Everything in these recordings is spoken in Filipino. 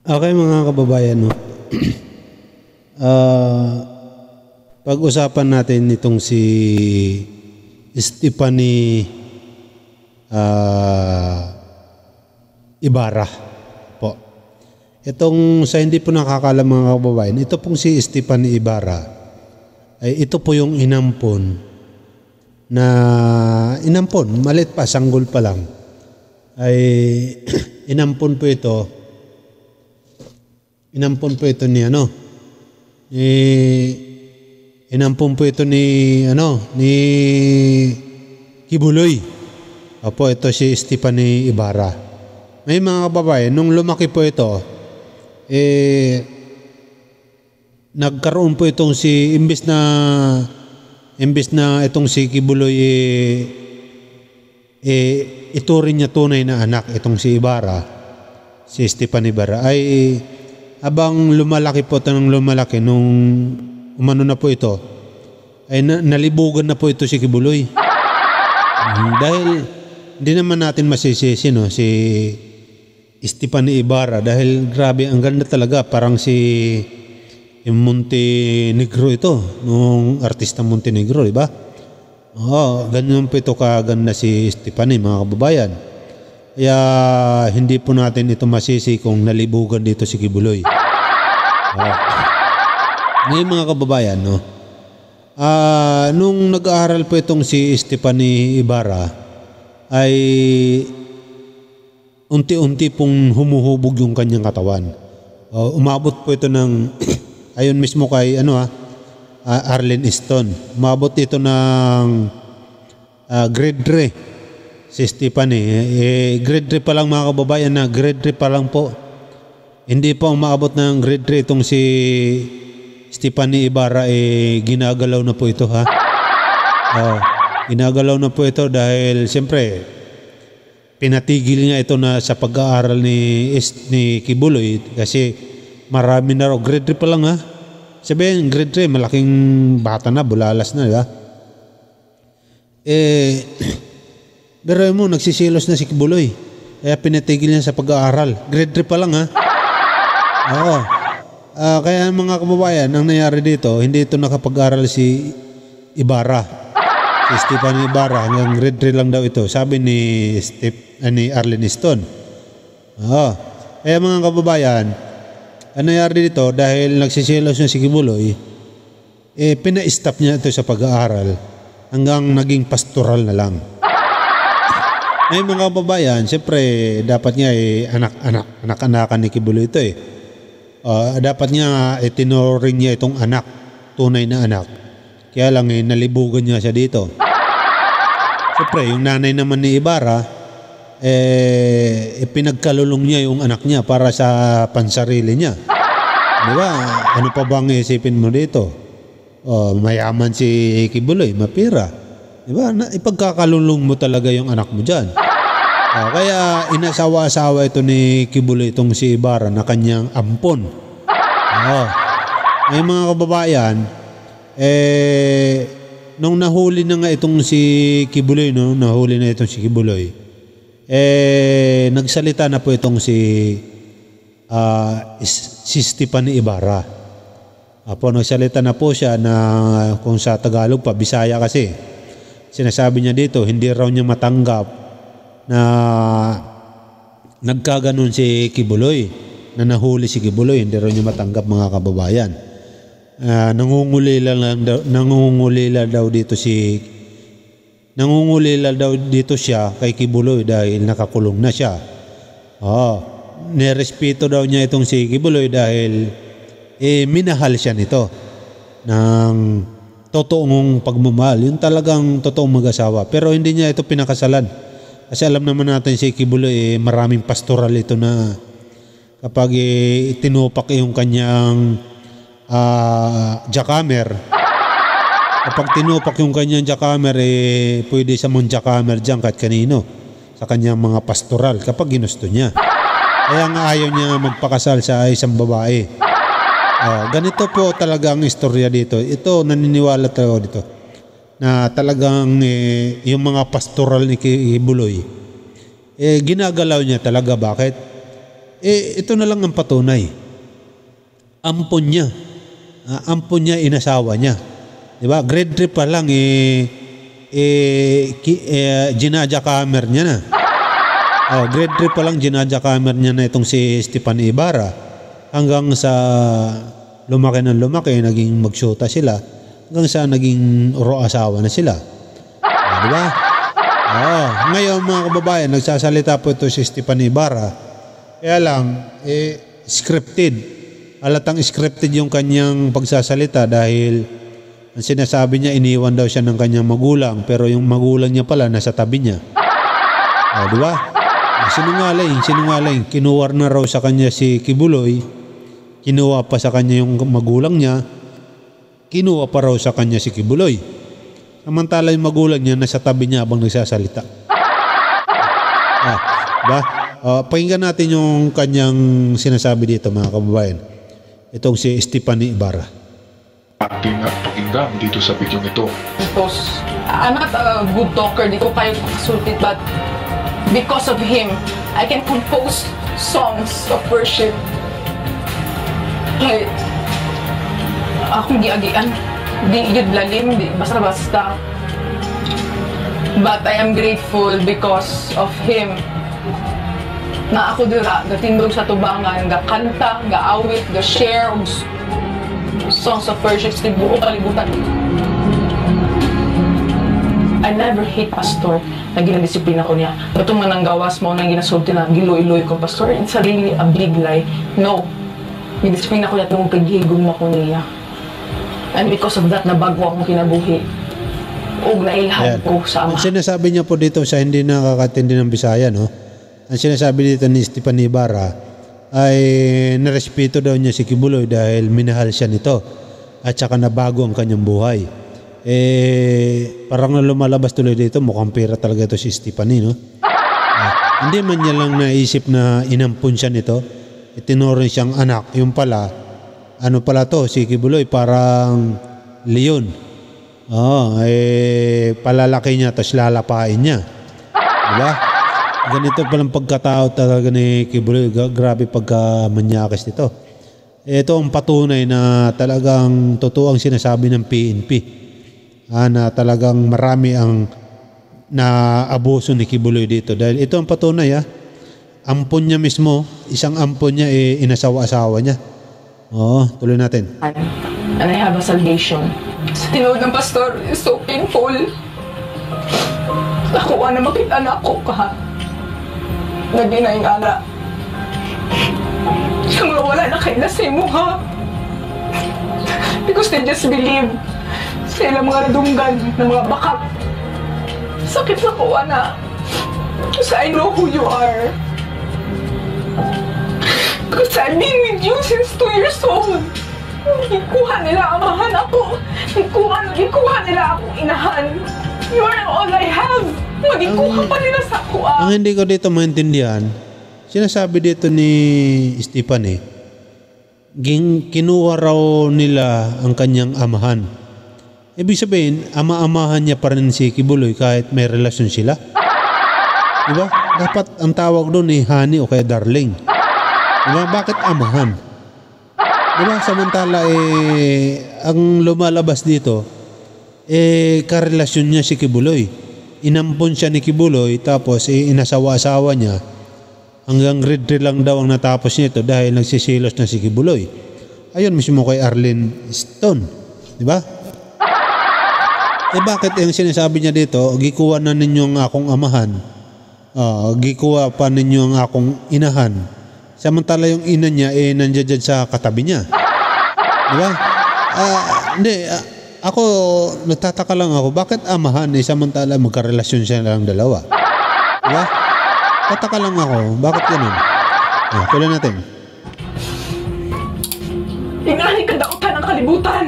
Okay mga kababayan, no? Ah, pag-usapan natin itong si Stephanie ah, Ibarra po. Itong sa hindi po nakakalam mga kababayan, ito pong si Stephanie Ibarra ay ito po yung inampon na malit pa, sanggol pa lang. Ay inampon po ito inampon po ito ni Kibuloy. Opo, ito si Stephanie Ibarra. May mga kababayan, nung lumaki po ito, nagkaroon po itong si imbis na itong si Kibuloy ituring niya tunay na anak, itong si Ibarra, si Stephanie Ibarra ay habang lumalaki po ito ng lumalaki, nung umano na po ito, ay nalibugan na po ito si Kibuloy. Dahil hindi naman natin masisisi, no, si Stephanie Ibarra, dahil grabe, ang ganda talaga, parang si Montenegro ito, nung artista Montenegro, di ba? Oo, ganyan po ito kaganda si Stephanie, mga kababayan. Kaya hindi po natin ito masisi kung nalibugan dito si Kibuloy. Ngayon mga kababayan, no? Nung nag-aaral po itong si Stephanie Ibarra, ay unti-unti pong humuhubog yung kanyang katawan. Umabot po ito ng, ayon mismo kay Arlen Easton, umabot ito ng grade 3. Si Stephanie, grade 3 pa lang mga kababayan, na grade 3 pa lang po. Hindi pa umaabot ng grade 3 itong si Stephanie Ibarra, ginagalaw na po ito, ha? Ginagalaw na po ito dahil siyempre pinatigil niya ito na sa pag-aaral ni Kibuloy kasi marami na raw. Grade 3 pa lang, ha? Sabihin, grade 3, malaking bata na, bulalas na, di ba? Pero mo, nagsisilos na si Kibuloy. Kaya pinatigil niya sa pag-aaral. Grade 3 pa lang, ha? Oo. Kaya mga kababayan, ang nangyari dito, hindi ito nakapag-aaral si Ibarra. Si Stephanie Ibarra, hanggang grade 3 lang daw ito. Sabi ni Arlen Easton. Oo. Kaya mga kababayan, ang nangyari dito, dahil nagsisilos na si Kibuloy, pina-stop niya ito sa pag-aaral hanggang naging pastoral na lang. May mga kababayan, siyempre dapat niya anak-anakan ni Kibuloy ito . Dapat niya tinuring niya itong anak, tunay na anak. Kaya lang nalibugan niya siya dito. Siyempre yung nanay naman ni Ibarra, pinagkalulong niya yung anak niya para sa pansarili niya. Di ba? Ano pa bang isipin mo dito? Mayaman si Kibuloy, mapira. Diba? Ipagkakalulong mo talaga yung anak mo dyan. Kaya inasawa-asawa ito ni Kibuloy itong si Ibarra na kanyang ampon. May mga kababayan, nung nahuli na nga itong si Kibuloy, no? Nahuli na itong si Kibuloy, nagsalita na po itong si Stephanie Ibarra. Nagsalita na po siya na kung sa Tagalog pa, Bisaya kasi. Sinasabi niya dito, hindi raw niya matanggap na nagkaganon si Kibuloy, na nahuli si Kibuloy. Hindi raw niya matanggap, mga kababayan. Nangungulila daw dito siya kay Kibuloy dahil nakakulong na siya. Nirespeto daw niya itong si Kibuloy dahil minahal siya nito ng totoong pagmamahal, yung talagang totoong mag-asawa. Pero hindi niya ito pinakasalan. Kasi alam naman natin si Kibuloy, maraming pastoral ito na kapag tinupak yung kanyang jackhammer. Kapag tinupak yung kanyang jackhammer, pwede sa mong jackhammer dyan kahit kanino sa kanyang mga pastoral kapag ginusto niya. Kaya nga ayaw niya magpakasal sa isang babae. Ganito po talaga ang istorya dito. Ito, naniniwala tayo dito na talagang yung mga pastoral ni Kibuloy, ginagalaw niya talaga. Bakit? ito na lang ang patunay. Ampon niya. Ampon niya, inasawa niya. Diba? Grade 3 pa lang, ginadya-kamer niya na. Grade 3 pa lang, ginadya-kamer niya na itong si Stefan Ibarra. Hanggang sa lumaki ng lumaki, naging magsyota sila. Hanggang sa naging uro-asawa na sila. Diba? Ngayon mga kababayan, nagsasalita po ito si Stefan Ibarra. Kaya lang, scripted. Halatang scripted yung kanyang pagsasalita dahil ang sinasabi niya, iniwan daw siya ng kanyang magulang, pero yung magulang niya pala nasa tabi niya. Diba? Sinungaling. Kinuwar na raw sa kanya si Kibuloy, kinuha pa sa kanya yung magulang niya, kinuha pa raw sa kanya si Kibuloy. Samantala yung magulang niya nasa tabi niya habang nagsasalita. Diba? Pakinggan natin yung kanyang sinasabi dito mga kababayan. Itong si Stefan Ibarra. Ating pakinggan dito sa video ito. Because I'm not a good talker, di ko kayo makasultit, but because of him, I can compose songs of worship. Kahit akong giagian, di yun lalim, di basta-basta. But I am grateful because of him. Na ako dira, gatindog sa tubangan, gakanta, gaawit, ga-share, songs of worship sa buong kalibutan. I never hate pastor na ginadisiplina ko niya. Itong manang gawas mo nang ginasulti na giloy-loy ko, pastor, it's a really a big lie. No. Ginadisiplina ko niya itong paghigong mo ko niya. And because of that, nabago akong kinabuhi. O nailhan ko sa ama. Ang sinasabi niya po dito sa hindi nakakatindi ng Bisaya, no? Ang sinasabi dito ni Stefan Ibarra ay narespeto daw niya si Kibuloy dahil minahal siya nito at saka nabago ang kanyang buhay. Parang na lumalabas tuloy dito, mukhang pera talaga ito si Stefan, no? Hindi man niya lang naisip na inampun siya nito, itinuring siyang anak. Yung pala, ano pala to, si Kibuloy parang leon. Palalaki niya tapos lalapain niya. Diba? Ganito palang pagkatao talaga ni Kibuloy. Grabe pagkamanyakis nito. Ito ang patunay na talagang totoo ang sinasabi ng PNP. Na talagang marami ang naabuso ni Kibuloy dito. Dahil ito ang patunay. Ampon niya mismo, isang ampon niya inasawa-asawa niya. Tuloy natin. And I have a salvation. Sa tinood ng pastor is so painful. Ako na makita na ako ka. Naginaing ala. Yung mga wala na kayo na sa imo, ha? Because they just believe sa ilang mga radunggan ng mga bakat. Sakit na ko, ana. Because I know who you are. Because I've been with you since 2 years old. Ikuha nila amahan ako. Ikuha nila akong inahan. You are all I have. Magikuha pa nila sa ako. Ang hindi ko dito maintindihan, sinasabi dito ni Stefan kinuha raw nila ang kanyang amahan. Ibig sabihin, ama-amahan niya pa rin si Kibuloy kahit may relasyon sila. Diba? Dapat ang tawag doon honey o kaya darling. Diba? Bakit amahan? Diba? Samantala ang lumalabas dito karelasyon niya si Kibuloy. Inampon siya ni Kibuloy tapos inasawa-asawa niya. Hanggang grade 3 lang daw ang natapos nito dahil nagsisilos na si Kibuloy. Ayun mismo kay Arlene Stone. Diba? Bakit yung sinasabi niya dito, gikuha na ninyo ang akong amahan. Gikuha pa ninyo ang akong inahan. Samantala yung ina niya nandiyan dyan sa katabi niya. Diba? Ako, nagtataka lang ako, bakit amahan samantala magkarelasyon siya lang dalawa? Diba? Tataka lang ako, bakit ganun? Tuloy natin. Inahin ka daotan ng kalibutan.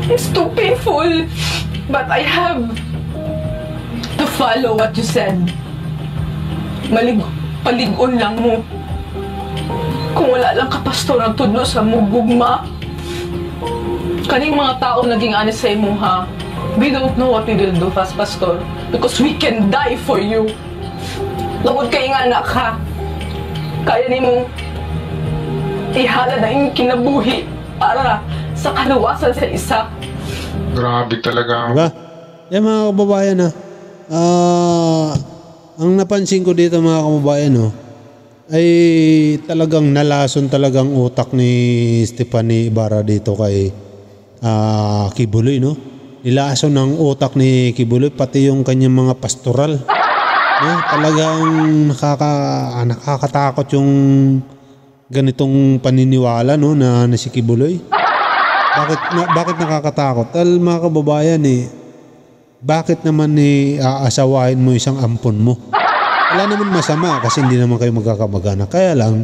It's too painful. But I have to follow what you said. Paligon lang mo. Kung wala lang ka pastor ang tudlo sa mugugma, kaning mga tao naging honest sa imo, ha? We don't know what we will do fast, pastor, because we can die for you. Lawod kay nga anak, ha? kaya ni mong ihala na yung kinabuhi para sa kaluwasan sa isa. Grabe talaga. Diba? Mga kababayan ang napansin ko dito mga kababayan ay talagang nalason talagang utak ni Stephanie Ibarra dito kay Kibuloy, no? Nilason ng utak ni Kibuloy pati yung kanyang mga pastoral. Talagang nakakatakot yung ganitong paniniwala, no, na si Kibuloy. Bakit nakakatakot? Mga kababayan, bakit naman aasawahin mo isang ampon mo? Wala naman masama kasi hindi naman kayo magkakamag-anak. Kaya lang,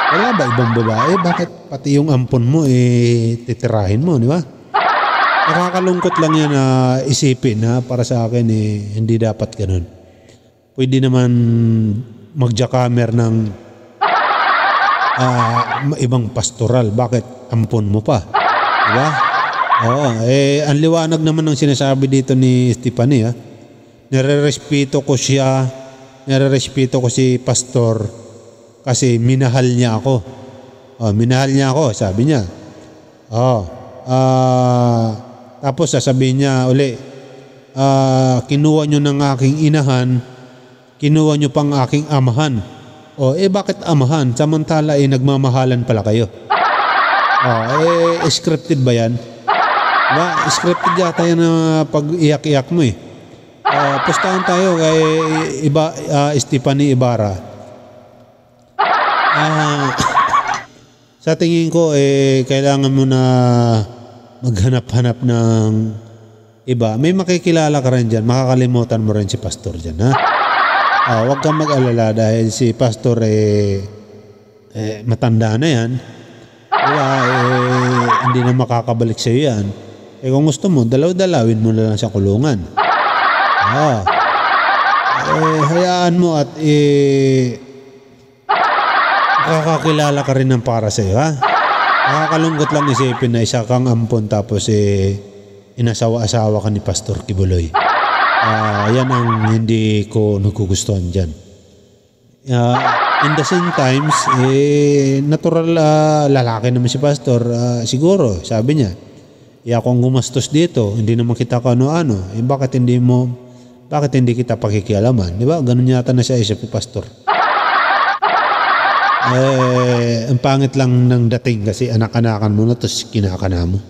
wala ba ibang babae? Bakit pati yung ampon mo titirahin mo, di ba? Nakakalungkot lang yan na isipin para sa akin hindi dapat ganun. Pwede naman mag-jackamer ng ibang pastoral. Bakit ampon mo pa? Di ba? Oo, ang liwanag naman ng sinasabi dito ni Stephanie, nire-respeto ko siya, nire-respeto ko si pastor kasi minahal niya ako. Minahal niya ako, sabi niya. Tapos sasabihin niya uli, kinuha niyo ng aking inahan, kinuha niyo pang aking amahan. Bakit amahan? Samantala nagmamahalan pala kayo. Scripted ba yan? Ba, scripted yata yan na pag-iyak-iyak mo pustahan tayo kay Stephanie Ibarra. Sa tingin ko kailangan mo na maghanap-hanap ng iba. May makikilala ka rin dyan. Makakalimutan mo rin si pastor dyan, ha? Huwag kang mag-alala dahil si pastor matanda na yan. Diba, hindi na makakabalik sa'yo yan. Kung gusto mo, dalaw-dalawin mo na lang sa kulungan. Hayaan mo at makakakilala ka rin ng para sa'yo, ha? Nakakalungkot lang isipin na isa kang ampon tapos inasawa-asawa ka ni Pastor Kibuloy. Yan ang hindi ko nagugustuhan dyan. In the same times, natural lalaki naman si Pastor. Siguro, sabi niya, kung gumastos dito, hindi naman kita kano-ano, bakit hindi kita pakikialaman? Di ba? Ganun yata na siya isip ni Pastor. Ang pangit lang ng dating kasi anak-anakan mo na tapos kinakana mo.